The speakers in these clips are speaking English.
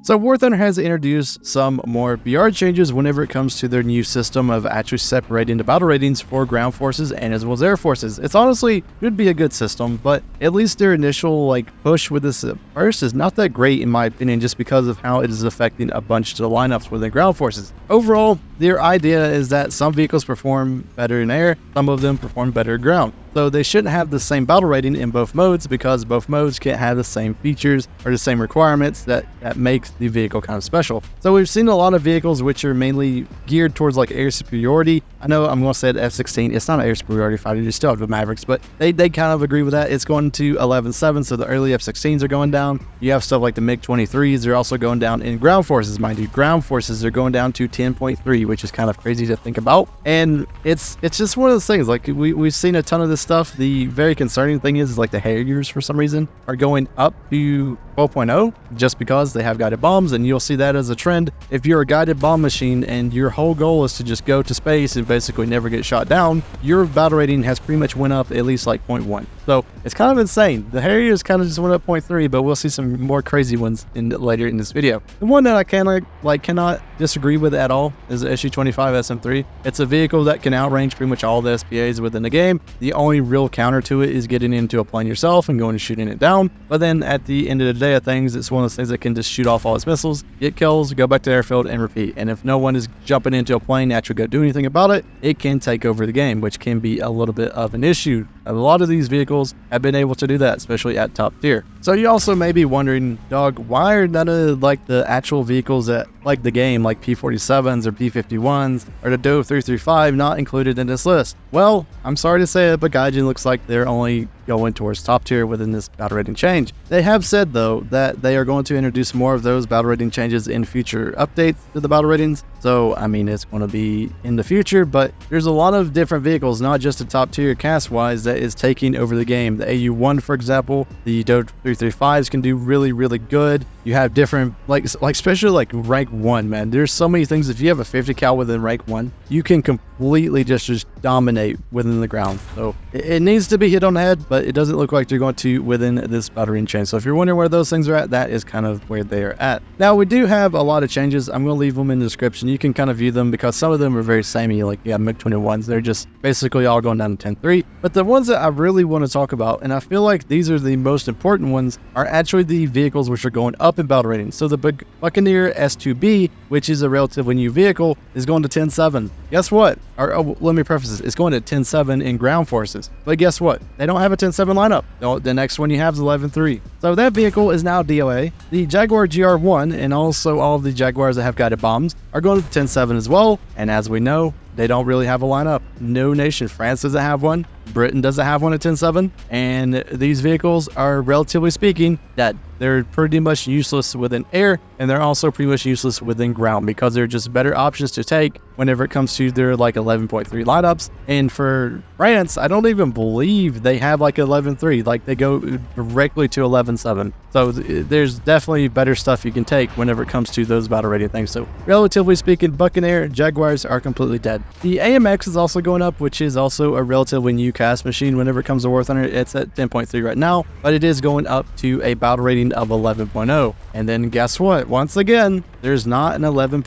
So War Thunder has introduced some more BR changes whenever it comes to their new system of actually separating the battle ratings for ground forces and as well as air forces. It's honestly should be a good system, but at least their initial push with this first is not that great in my opinion, just because of how it is affecting a bunch of the lineups within ground forces. Overall, their idea is that some vehicles perform better in air, some of them perform better in ground. So they shouldn't have the same battle rating in both modes, because both modes can't have the same features or the same requirements that makes the vehicle kind of special. So we've seen a lot of vehicles which are mainly geared towards air superiority. I know I'm going to say the F-16, it's not an air superiority fighter, you still have the Mavericks, but they kind of agree with that. It's going to 11.7, so the early F-16s are going down. You have stuff like the MiG-23s, they're also going down in ground forces, mind you. Ground forces are going down to 10.3, which is kind of crazy to think about. And it's just one of those things, we've seen a ton of this stuff. The very concerning thing is the Harriers for some reason are going up to 12.0 just because they have guided bombs, and you'll see that as a trend. If you're a guided bomb machine and your whole goal is to just go to space and basically never get shot down, your battle rating has pretty much went up at least 0.1. So it's kind of insane. The Harriers kind of just went up 0.3, but we'll see some more crazy ones later in this video. The one that I cannot disagree with at all is the Su-25 SM-3. It's a vehicle that can outrange pretty much all the SPAs within the game. The only real counter to it is getting into a plane yourself and going and shooting it down. But then at the end of the day of things, it's one of those things that can just shoot off all its missiles, get kills, go back to the airfield, and repeat. And if no one is jumping into a plane to actually go do anything about it, it can take over the game, which can be a little bit of an issue. A lot of these vehicles have been able to do that, especially at top tier. So you also may be wondering, dog, why are none of the actual vehicles that the game, like P-47s or P-51s or the Dove 335 not included in this list? Well, I'm sorry to say it, but Gaijin looks like they're only going towards top tier within this battle rating change. They have said though that they are going to introduce more of those battle rating changes in future updates to the battle ratings. So I mean, it's going to be in the future, but there's a lot of different vehicles, not just the top tier CAS wise, that is taking over the game. The AU-1, for example, the Dove 335s can do really good. You have different especially rank 1, man. There's so many things. If you have a 50 cal within rank 1, you can completely just dominate within the ground. So it needs to be hit on the head, but it doesn't look like they're going to within this battle rating change. So if you're wondering where those things are at, that is kind of where they are at. Now we do have a lot of changes. I'm going to leave them in the description. You can kind of view them because some of them are very samey. MiG-21s, they're just basically all going down to 10.3. But the ones that I really want to talk about, and I feel like these are the most important ones, are actually the vehicles which are going up in battle rating. So the Buccaneer S2B, which is a relatively new vehicle, is going to 10.7. Guess what? Let me preface this. It's going to 10.7 in ground forces. But guess what? They don't have a 10.7 lineup. The next one you have is 11.3. So that vehicle is now DOA. The Jaguar GR1 and also all of the Jaguars that have guided bombs are going to 10.7 as well. And as we know, they don't really have a lineup. No nation. France doesn't have one. Britain doesn't have one at 10.7. And these vehicles are, relatively speaking, dead. They're pretty much useless within air, and they're also pretty much useless within ground because they're just better options to take whenever it comes to their 11.3 lineups. And for France, I don't even believe they have 11.3. They go directly to 11.7. So there's definitely better stuff you can take whenever it comes to those battle rating things. So relatively speaking, Buccaneer, Jaguars are completely dead. The AMX is also going up, which is also a relatively new CAS machine. Whenever it comes to War Thunder, it's at 10.3 right now, but it is going up to a battle rating of 11.0. And then guess what? Once again, there's not an 11.0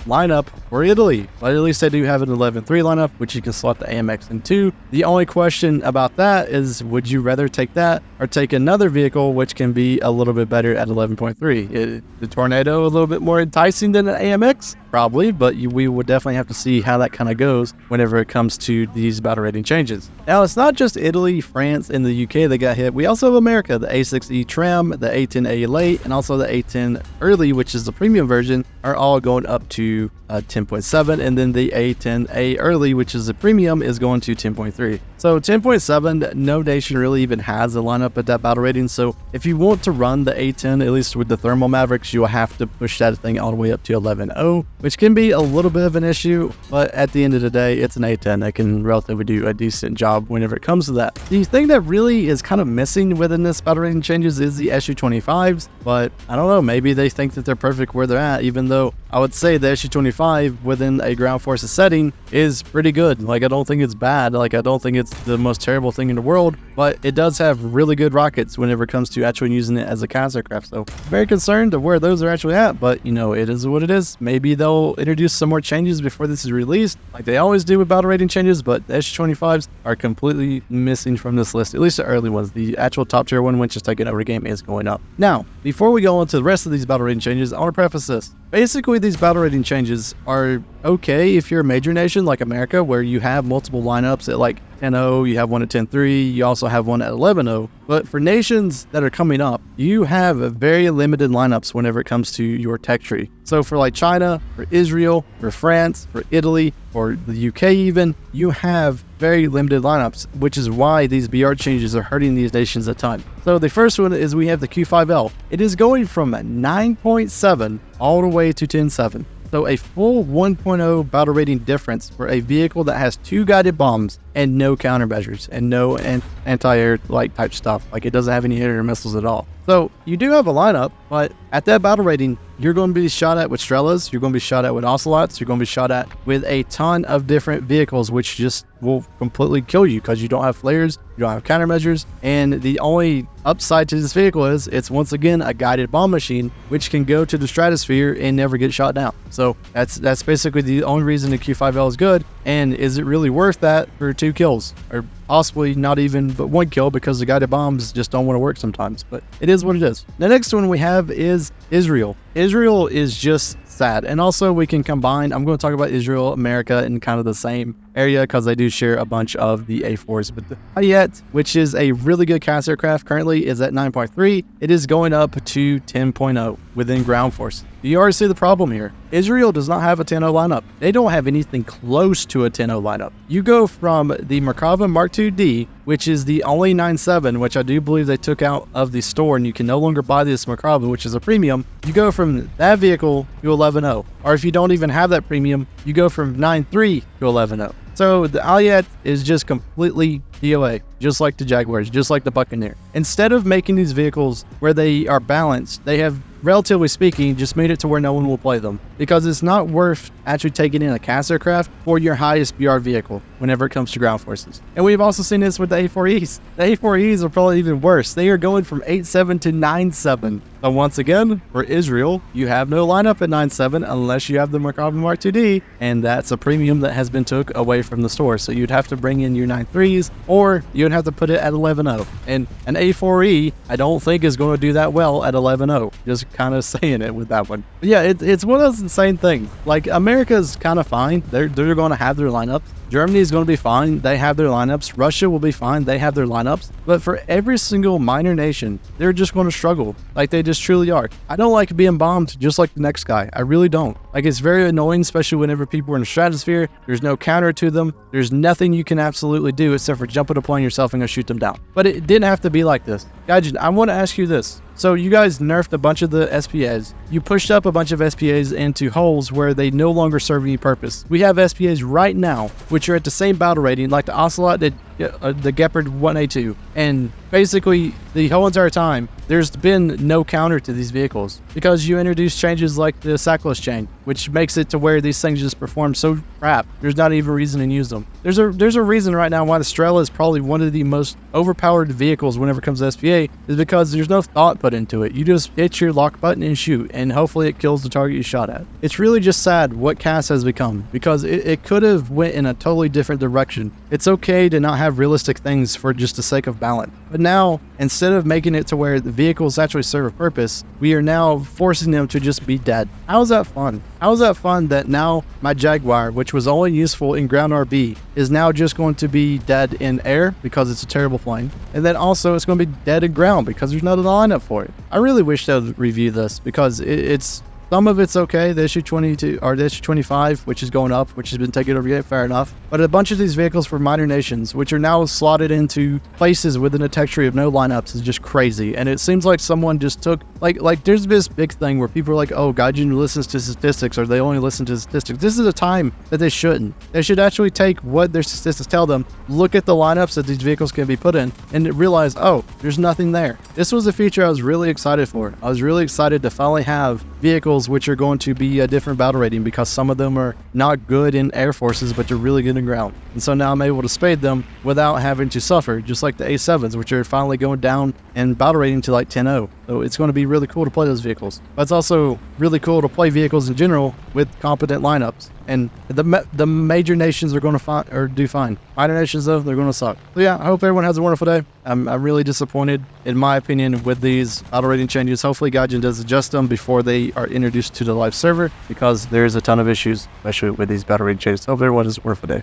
lineup for Italy, but at least they do have an 11.3 lineup, which you can slot the AMX into. The only question about that is, would you rather take that or take another vehicle which can be a little bit better at 11.3? The Tornado a little bit more enticing than an AMX? Probably, but we would definitely have to see how that kind of goes whenever it comes to these battle rating changes. Now, it's not just Italy, France, and the UK that got hit. We also have America. The A6E Trim, the A10A Late, and also the A10 Early, which is the premium version, are all going up to 10.7, and then the A10A Early, which is the premium, is going to 10.3. So 10.7, no nation really even has a lineup at that battle rating. So if you want to run the A10, at least with the thermal Mavericks, you will have to push that thing all the way up to 11.0, which can be a little bit of an issue, but at the end of the day, it's an A10 that can relatively do a decent job whenever it comes to that. The thing that really is kind of missing within this battle rating changes is the Su-25s, but I don't know, maybe they think that they're perfect where they're at, even though I would say the Su-25 within a ground forces setting is pretty good. I don't think it's bad. I don't think it's the most terrible thing in the world, but it does have really good rockets whenever it comes to actually using it as a CAS aircraft. So very concerned of where those are actually at, but you know, it is what it is. Maybe they'll introduce some more changes before this is released, like they always do with battle rating changes, but the SU-25s are completely missing from this list, at least the early ones. The actual top tier one, which is taking over game, is going up. Now, before we go into the rest of these battle rating changes, I want to preface this. Basically, these battle rating changes are okay if you're a major nation like America, where you have multiple lineups at like 10-0, you have one at 10-3, you also have one at 11-0. But for nations that are coming up, you have a very limited lineups whenever it comes to your tech tree. So for like China, for Israel, for France, for Italy, for the UK even, you have very limited lineups, which is why these BR changes are hurting these nations a ton. So the first one is we have the Q5L. It is going from 9.7 all the way to 10.7. So a full 1.0 battle rating difference for a vehicle that has 2 guided bombs and no countermeasures and no anti-air like type stuff. Like it doesn't have any air missiles at all. So you do have a lineup, but at that battle rating, you're going to be shot at with Strelas, you're going to be shot at with Ocelots, you're going to be shot at with a ton of different vehicles, which just will completely kill you because you don't have flares, you don't have countermeasures, and the only upside to this vehicle is it's once again a guided bomb machine, which can go to the stratosphere and never get shot down. So that's basically the only reason the Q5L is good. And is it really worth that for 2 kills? Or possibly not even but 1 kill, because the guided bombs just don't want to work sometimes, but it is what it is. The next one we have is Israel. Israel is just sad. And also we can combine, I'm going to talk about Israel, America in kind of the same area because they do share a bunch of the A4s. But the Hayat, which is a really good CAS aircraft, currently is at 9.3. It is going up to 10.0 within ground force. You already see the problem here. Israel does not have a 10.0 lineup. They don't have anything close to a 10.0 lineup. You go from the Merkava Mark II-D, which is the only 9.7, which I do believe they took out of the store, and you can no longer buy this Merkava, which is a premium. You go from that vehicle to 11.0. Or if you don't even have that premium, you go from 9.3 to 11.0. So the Alliat is just completely DOA, just like the Jaguars, just like the Buccaneer. Instead of making these vehicles where they are balanced, they have, relatively speaking, just made it to where no one will play them, because it's not worth actually taking in a CAS aircraft for your highest BR vehicle whenever it comes to ground forces. And we've also seen this with the A4Es. The A4Es are probably even worse. They are going from 8.7 to 9.7. So once again, for Israel, you have no lineup at 9.7 unless you have the Merkava Mark II-D, and that's a premium that has been took away from the store. So you'd have to bring in your 9.3s, or you'd have to put it at 11.0. And an A4E, I don't think is going to do that well at 11.0. Just kind of saying it with that one. But yeah, it's one of those insane things. Like, America's kind of fine. They're going to have their lineups. Germany is going to be fine. They have their lineups. Russia will be fine. They have their lineups. But for every single minor nation, they're just going to struggle. Like, they just truly are. I don't like being bombed just like the next guy. I really don't. Like, it's very annoying, especially whenever people are in the stratosphere. There's no counter to them. There's nothing you can absolutely do except for jump it upon yourself and go shoot them down. But it didn't have to be like this. Gaijin, I want to ask you this. So you guys nerfed a bunch of the SPAs. You pushed up a bunch of SPAs into holes where they no longer serve any purpose. We have SPAs right now, which are at the same battle rating, like the Ocelot, the Gepard 1A2. And basically, the whole entire time, there's been no counter to these vehicles because you introduce changes like the sackless chain, which makes it to where these things just perform so crap. There's not even a reason to use them. There's a reason right now why the Strela is probably one of the most overpowered vehicles whenever it comes to SPA, is because there's no thought put into it. You just hit your lock button and shoot, and hopefully it kills the target you shot at. It's really just sad what CAS has become, because it could have went in a totally different direction. It's okay to not have realistic things for just the sake of balance. But now, instead of making it to where the vehicles actually serve a purpose, we are now forcing them to just be dead. How is that fun? How is that fun that now my Jaguar, which was only useful in ground RB, is now just going to be dead in air because it's a terrible plane, and then also it's going to be dead in ground because there's not a lineup for it? I really wish they would review this, because it's some of it's okay. The issue 22 or the issue 25, which is going up, which has been taken over yet, fair enough. But a bunch of these vehicles for minor nations, which are now slotted into places within a tech tree of no lineups, is just crazy. And it seems like someone just took, like there's this big thing where people are like, oh, Gaijin listens to statistics, or they only listen to statistics. This is a time that they shouldn't. They should actually take what their statistics tell them, look at the lineups that these vehicles can be put in, and realize, oh, there's nothing there. This was a feature I was really excited for. I was really excited to finally have vehicles vehicles which are going to be a different battle rating because some of them are not good in air forces, but they're really good in ground. And so now I'm able to spade them without having to suffer, just like the A7s, which are finally going down in battle rating to like 10-0. So it's going to be really cool to play those vehicles. But it's also really cool to play vehicles in general with competent lineups. And the major nations are going to do fine. Minor nations, though, they're going to suck. So yeah, I hope everyone has a wonderful day. I'm really disappointed, in my opinion, with these battle rating changes. Hopefully Gaijin does adjust them before they are introduced to the live server, because there's a ton of issues, especially with these battle rating changes. Hope everyone has a wonderful day.